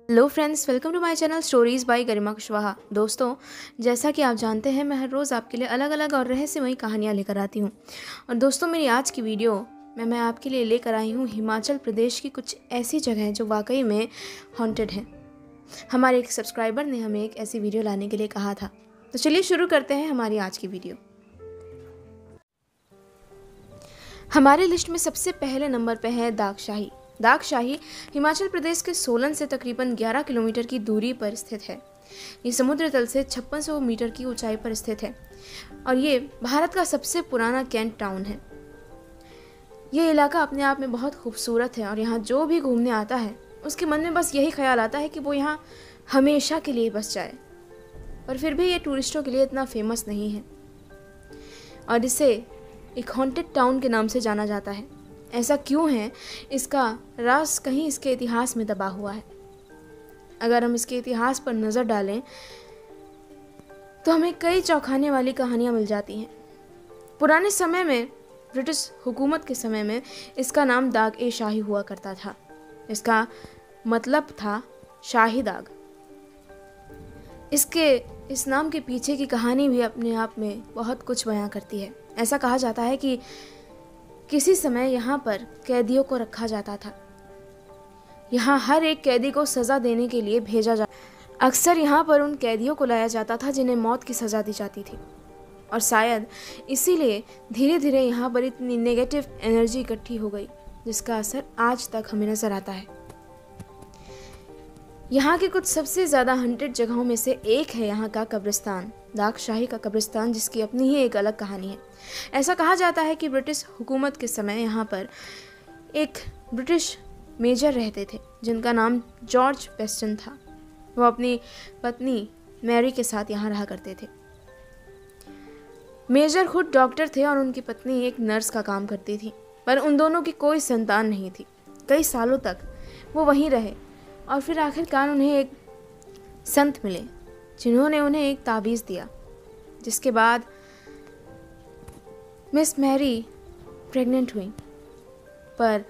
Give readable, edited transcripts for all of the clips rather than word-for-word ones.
Hello friends, welcome to my channel stories by Garima Kushwaha. दोस्तों, जैसा कि आप जानते हैं, मैं हर रोज़ आपके लिए अलग अलग और रहस्यमयी कहानियाँ लेकर आती हूँ। और दोस्तों, मेरी आज की वीडियो में मैं आपके लिए लेकर आई हूँ हिमाचल प्रदेश की कुछ ऐसी जगहें जो वाकई में हॉन्टेड हैं। हमारे एक सब्सक्राइबर ने हमें एक ऐसी वीडियो लाने के लिए कहा था। तो चलिए शुरू करते हैं हमारी आज की वीडियो। हमारे लिस्ट में सबसे पहले नंबर पे है दागशाही। दागशाही हिमाचल प्रदेश के सोलन से तकरीबन 11 किलोमीटर की दूरी पर स्थित है। ये समुद्र तल से 5600 मीटर की ऊंचाई पर स्थित है और ये भारत का सबसे पुराना कैंट टाउन है। ये इलाका अपने आप में बहुत खूबसूरत है और यहाँ जो भी घूमने आता है उसके मन में बस यही ख्याल आता है कि वो यहाँ हमेशा के लिए बस जाए। पर फिर भी ये टूरिस्टों के लिए इतना फेमस नहीं है और इसे एक हॉन्टेड टाउन के नाम से जाना जाता है। ऐसा क्यों है, इसका राज कहीं इसके इतिहास में दबा हुआ है। अगर हम इसके इतिहास पर नज़र डालें तो हमें कई चौंकाने वाली कहानियां मिल जाती हैं। पुराने समय में, ब्रिटिश हुकूमत के समय में, इसका नाम दाग ए शाही हुआ करता था। इसका मतलब था शाही दाग। इस नाम के पीछे की कहानी भी अपने आप में बहुत कुछ बयां करती है। ऐसा कहा जाता है कि किसी समय यहाँ पर कैदियों को रखा जाता था। यहाँ हर एक कैदी को सज़ा देने के लिए भेजा जाता। अक्सर यहाँ पर उन कैदियों को लाया जाता था जिन्हें मौत की सज़ा दी जाती थी और शायद इसीलिए धीरे धीरे यहाँ पर इतनी नेगेटिव एनर्जी इकट्ठी हो गई जिसका असर आज तक हमें नज़र आता है। यहाँ की कुछ सबसे ज़्यादा हंटेड जगहों में से एक है यहाँ का कब्रिस्तान, दागशाही का कब्रिस्तान, जिसकी अपनी ही एक अलग कहानी है। ऐसा कहा जाता है कि ब्रिटिश हुकूमत के समय यहाँ पर एक ब्रिटिश मेजर रहते थे जिनका नाम जॉर्ज पेस्टन था। वो अपनी पत्नी मैरी के साथ यहाँ रहा करते थे। मेजर खुद डॉक्टर थे और उनकी पत्नी एक नर्स का काम करती थी, पर उन दोनों की कोई संतान नहीं थी। कई सालों तक वो वहीं रहे और फिर आखिरकार उन्हें एक संत मिले जिन्होंने उन्हें एक ताबीज़ दिया, जिसके बाद मिस मैरी प्रेग्नेंट हुई। पर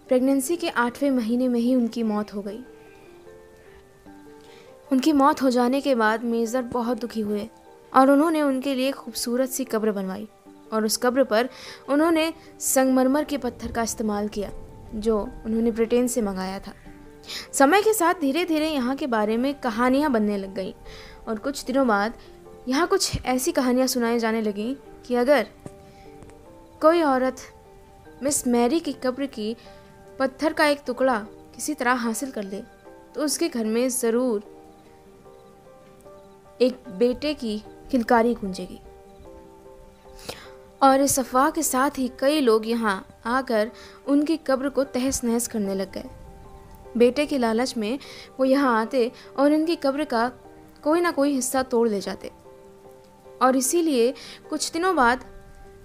प्रेगनेंसी के 8वें महीने में ही उनकी मौत हो गई। उनकी मौत हो जाने के बाद मेजर बहुत दुखी हुए और उन्होंने उनके लिए खूबसूरत सी कब्र बनवाई और उस कब्र पर उन्होंने संगमरमर के पत्थर का इस्तेमाल किया जो उन्होंने ब्रिटेन से मंगाया था। समय के साथ धीरे धीरे यहाँ के बारे में कहानियाँ बनने लग गई और कुछ दिनों बाद यहाँ कुछ ऐसी कहानियाँ सुनाई जाने लगीं कि अगर कोई औरत मिस मैरी की कब्र की पत्थर का एक टुकड़ा किसी तरह हासिल कर ले तो उसके घर में ज़रूर एक बेटे की किलकारी गूंजेगी। और इस अफवाह के साथ ही कई लोग यहाँ आकर उनकी कब्र को तहस नहस करने लग गए। बेटे के लालच में वो यहाँ आते और इनकी कब्र का कोई ना कोई हिस्सा तोड़ ले जाते। और इसीलिए कुछ दिनों बाद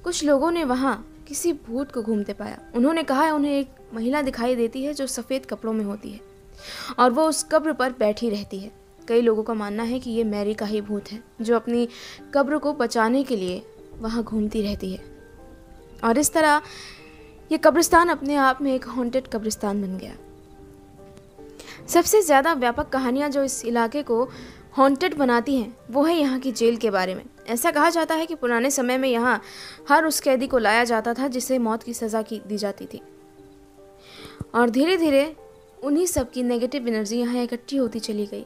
कुछ लोगों ने वहाँ किसी भूत को घूमते पाया। उन्होंने कहा उन्हें एक महिला दिखाई देती है जो सफ़ेद कपड़ों में होती है और वो उस कब्र पर बैठी रहती है। कई लोगों का मानना है कि ये मैरी का ही भूत है जो अपनी कब्र को बचाने के लिए वहाँ घूमती रहती है। और इस तरह ये कब्रिस्तान अपने आप में एक हॉन्टेड कब्रिस्तान बन गया। सबसे ज़्यादा व्यापक कहानियाँ जो इस इलाके को हॉन्टेड बनाती हैं वो है यहाँ की जेल के बारे में। ऐसा कहा जाता है कि पुराने समय में यहाँ हर उस कैदी को लाया जाता था जिसे मौत की सज़ा दी जाती थी और धीरे धीरे उन्हीं सब की नेगेटिव एनर्जी यहाँ इकट्ठी होती चली गई।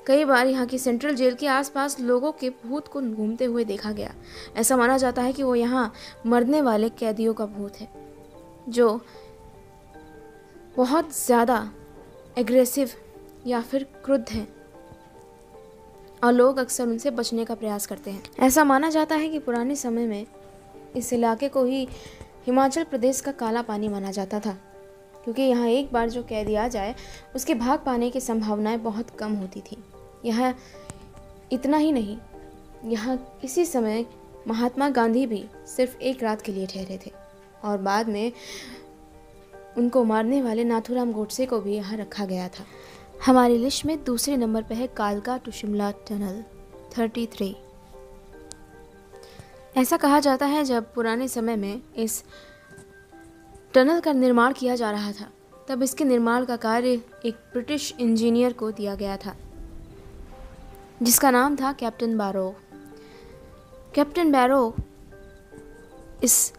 कई बार यहाँ की सेंट्रल जेल के आसपास लोगों के भूत को घूमते हुए देखा गया। ऐसा माना जाता है कि वो यहाँ मरने वाले कैदियों का भूत है जो बहुत ज़्यादा एग्रेसिव या फिर क्रुद्ध हैं और लोग अक्सर उनसे बचने का प्रयास करते हैं। ऐसा माना जाता है कि पुराने समय में इस इलाके को ही हिमाचल प्रदेश का काला पानी माना जाता था, क्योंकि यहाँ एक बार जो कैदी आ जाए उसके भाग पाने की संभावनाएं बहुत कम होती थी। यहाँ इतना ही नहीं, यहाँ इसी समय महात्मा गांधी भी सिर्फ एक रात के लिए ठहरे थे और बाद में उनको मारने वाले नाथूराम गोडसे को भी यहाँ रखा गया था। हमारी लिस्ट में दूसरे नंबर पर है कालका टू शिमला टनल 33। ऐसा कहा जाता है जब पुराने समय में इस टनल का निर्माण किया जा रहा था तब इसके निर्माण का कार्य एक ब्रिटिश इंजीनियर को दिया गया था जिसका नाम था कैप्टन बैरो। कैप्टन बैरो इस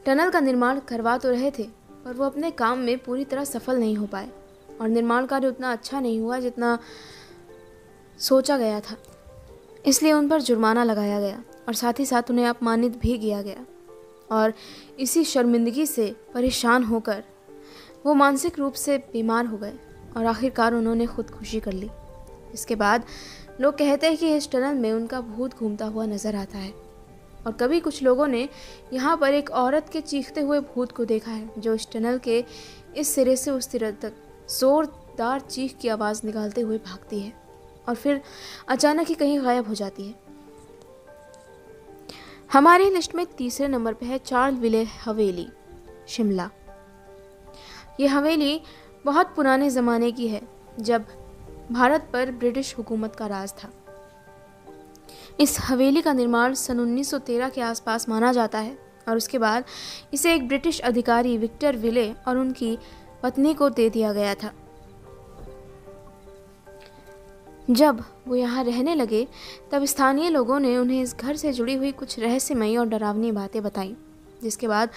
टनल का निर्माण करवा तो रहे थे, पर वो अपने काम में पूरी तरह सफल नहीं हो पाए और निर्माण कार्य उतना अच्छा नहीं हुआ जितना सोचा गया था। इसलिए उन पर जुर्माना लगाया गया और साथ ही साथ उन्हें अपमानित भी किया गया। और इसी शर्मिंदगी से परेशान होकर वो मानसिक रूप से बीमार हो गए और आखिरकार उन्होंने खुदकुशी कर ली। इसके बाद लोग कहते हैं कि इस टनल में उनका भूत घूमता हुआ नजर आता है और कभी कुछ लोगों ने यहाँ पर एक औरत के चीखते हुए भूत को देखा है जो इस टनल के इस सिरे से उस सिरे तक जोरदार चीख की आवाज़ निकालते हुए भागती है और फिर अचानक ही कहीं गायब हो जाती है। हमारी लिस्ट में तीसरे नंबर पे है चार्ल्स विले हवेली, शिमला। ये हवेली बहुत पुराने ज़माने की है, जब भारत पर ब्रिटिश हुकूमत का राज था। इस हवेली का निर्माण सन 1913 के आसपास माना जाता है और उसके बाद इसे एक ब्रिटिश अधिकारी विक्टर विले और उनकी पत्नी को दे दिया गया था। जब वो यहाँ रहने लगे तब स्थानीय लोगों ने उन्हें इस घर से जुड़ी हुई कुछ रहस्यमयी और डरावनी बातें बताईं, जिसके बाद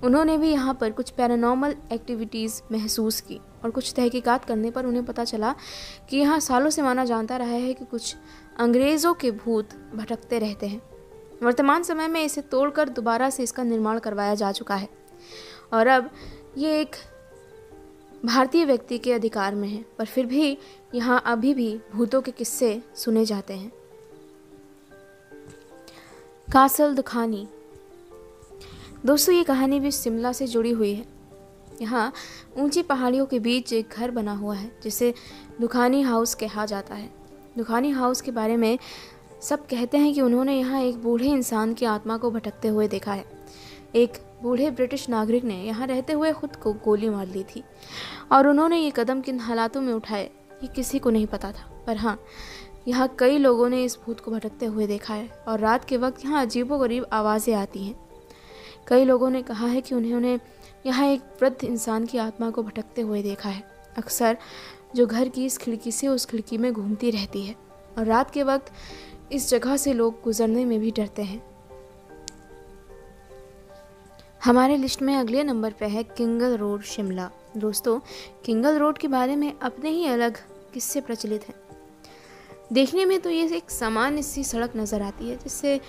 उन्होंने भी यहाँ पर कुछ पैरानॉर्मल एक्टिविटीज़ महसूस की और कुछ तहकीकात करने पर उन्हें पता चला कि यहाँ सालों से माना जाता रहा है कि कुछ अंग्रेज़ों के भूत भटकते रहते हैं। वर्तमान समय में इसे तोड़कर दोबारा से इसका निर्माण करवाया जा चुका है और अब ये एक भारतीय व्यक्ति के अधिकार में है, पर फिर भी यहाँ अभी भी भूतों के किस्से सुने जाते हैं। कासल दुखानी। दोस्तों, ये कहानी भी शिमला से जुड़ी हुई है। यहाँ ऊंची पहाड़ियों के बीच एक घर बना हुआ है जिसे दुखानी हाउस कहा जाता है। दुखानी हाउस के बारे में सब कहते हैं कि उन्होंने यहाँ एक बूढ़े इंसान की आत्मा को भटकते हुए देखा है। एक बूढ़े ब्रिटिश नागरिक ने यहाँ रहते हुए खुद को गोली मार ली थी और उन्होंने ये कदम किन हालातों में उठाए ये किसी को नहीं पता था, पर हाँ, यहाँ कई लोगों ने इस भूत को भटकते हुए देखा है और रात के वक्त यहाँ अजीबोगरीब आवाज़ें आती हैं। कई लोगों ने कहा है कि उन्होंने यहाँ एक वृद्ध इंसान की आत्मा को भटकते हुए देखा है, अक्सर जो घर की इस खिड़की से उस खिड़की में घूमती रहती है और रात के वक्त इस जगह से लोग गुजरने में भी डरते हैं। हमारे लिस्ट में अगले नंबर पे है किंगल रोड, शिमला। दोस्तों, किंगल रोड के बारे में अपने ही अलग किस्से प्रचलित हैं। देखने में तो ये एक सामान्य सी सड़क नज़र आती है जिससे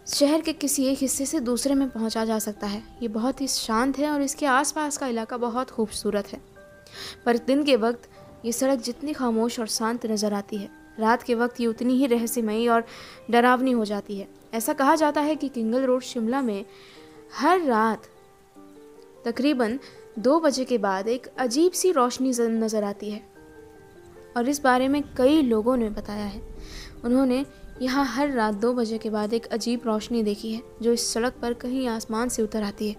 शहर के किसी एक हिस्से से दूसरे में पहुंचा जा सकता है। ये बहुत ही शांत है और इसके आसपास का इलाका बहुत खूबसूरत है, पर दिन के वक्त ये सड़क जितनी खामोश और शांत नज़र आती है, रात के वक्त ये उतनी ही रहस्यमयी और डरावनी हो जाती है। ऐसा कहा जाता है कि किंगल रोड शिमला में हर रात तकरीबन 2 बजे के बाद एक अजीब सी रोशनी नज़र आती है और इस बारे में कई लोगों ने बताया है। उन्होंने यहाँ हर रात 2 बजे के बाद एक अजीब रोशनी देखी है जो इस सड़क पर कहीं आसमान से उतर आती है।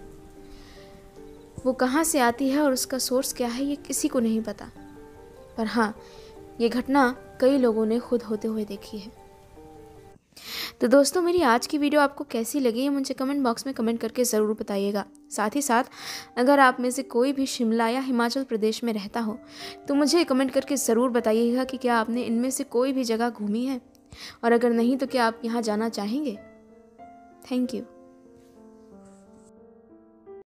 वो कहाँ से आती है और उसका सोर्स क्या है ये किसी को नहीं पता, पर हाँ, ये घटना कई लोगों ने खुद होते हुए देखी है। तो दोस्तों, मेरी आज की वीडियो आपको कैसी लगी ये मुझे कमेंट बॉक्स में कमेंट करके ज़रूर बताइएगा। साथ ही साथ अगर आप में से कोई भी शिमला या हिमाचल प्रदेश में रहता हो तो मुझे कमेंट करके ज़रूर बताइएगा कि क्या आपने इनमें से कोई भी जगह घूमी है और अगर नहीं तो क्या आप यहाँ जाना चाहेंगे। Thank you.